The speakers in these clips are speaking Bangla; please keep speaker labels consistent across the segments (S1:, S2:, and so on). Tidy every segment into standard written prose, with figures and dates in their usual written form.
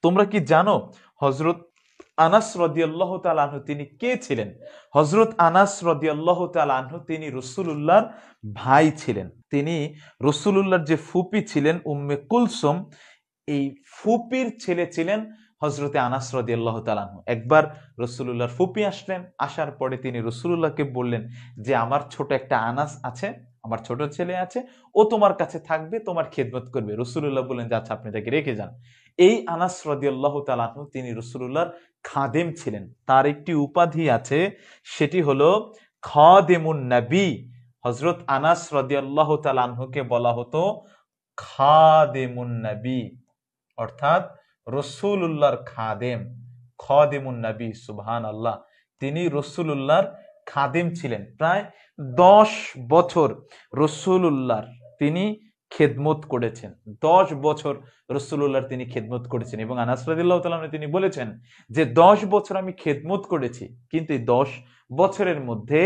S1: তোমরা কি জানো হযরত আনাস রাদিয়াল্লাহু তাআলা আনহু তিনি কে ছিলেন? হযরত আনাস রাদিয়াল্লাহু তাআলা আনহু তিনি রাসূলুল্লাহর ভাই ছিলেন। তিনি রাসূলুল্লাহর যে ফুপি ছিলেন উম্মে কুলসুম, এই ফুপির ছেলে ছিলেন হযরতে আনাস রাদিয়াল্লাহু তাআলা আনহু। একবার রাসূলুল্লাহর ফুপি আসলেন, আসার পরে তিনি রাসূলুল্লাহকে বললেন যে আমার ছোট একটা আনাস আছে, আমার ছোট ছেলে আছে, ও তোমার কাছে থাকবে, তোমার খেদমত করবে। রাসূলুল্লাহ বললেন যে আচ্ছা আপনি তাকে রেখে যান। এই আনাস রাদিয়াল্লাহু তাআলা আনহু তিনি রাসূলুল্লাহর খাদেম ছিলেন। তার একটি উপাধি আছে, সেটি হলো খাদেমুন নবী। হযরত আনাস রাদিয়াল্লাহু তাআলা আনহুকে বলা হতো খাদেমুন নবী, অর্থাৎ রাসূলুল্লাহর খাদেম, খাদেমুন নবী। সুবহানাল্লাহ, তিনি রাসূলুল্লাহর খাদেম ছিলেন। প্রায় 10 বছর রাসূলুল্লাহর তিনি খেদমত করেছেন। 10 বছর রাসূলুল্লাহর তিনি খেদমত করেছেন। এবং আনাস রাদিয়াল্লাহু তাআলা আনহু তিনি বলেছেন যে 10 বছর আমি খেদমত করেছি, কিন্তু এই 10 বছরের মধ্যে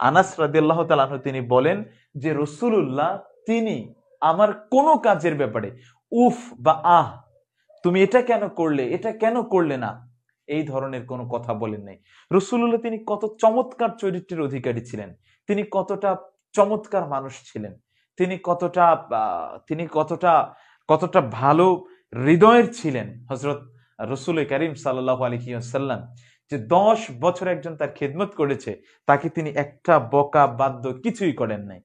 S1: আনাস রাদিয়াল্লাহু তাআলা আনহু তিনি বলেন যে রাসূলুল্লাহ তিনি আমার কোনো কাজের ব্যাপারে উফ বা আহ তুমি এটা কেন করলে, এটা কেন করলে না, এই ধরনের কোনো কথা বলেন নাই। রাসূলুল্লাহ তিনি কত চমৎকার চরিত্রের অধিকারী ছিলেন, তিনি কতটা চমৎকার মানুষ ছিলেন, তিনি কতটা তিনি কতটা কতটা ভালো হৃদয়ের ছিলেন হযরত রাসূল করিম সাল্লাল্লাহু আলাইহি ওয়াসাল্লাম। যে 10 বছর একজন তার খেদমত করেছে, তাকে তিনি একটা বকা বাদ্য কিছুই করেন নাই।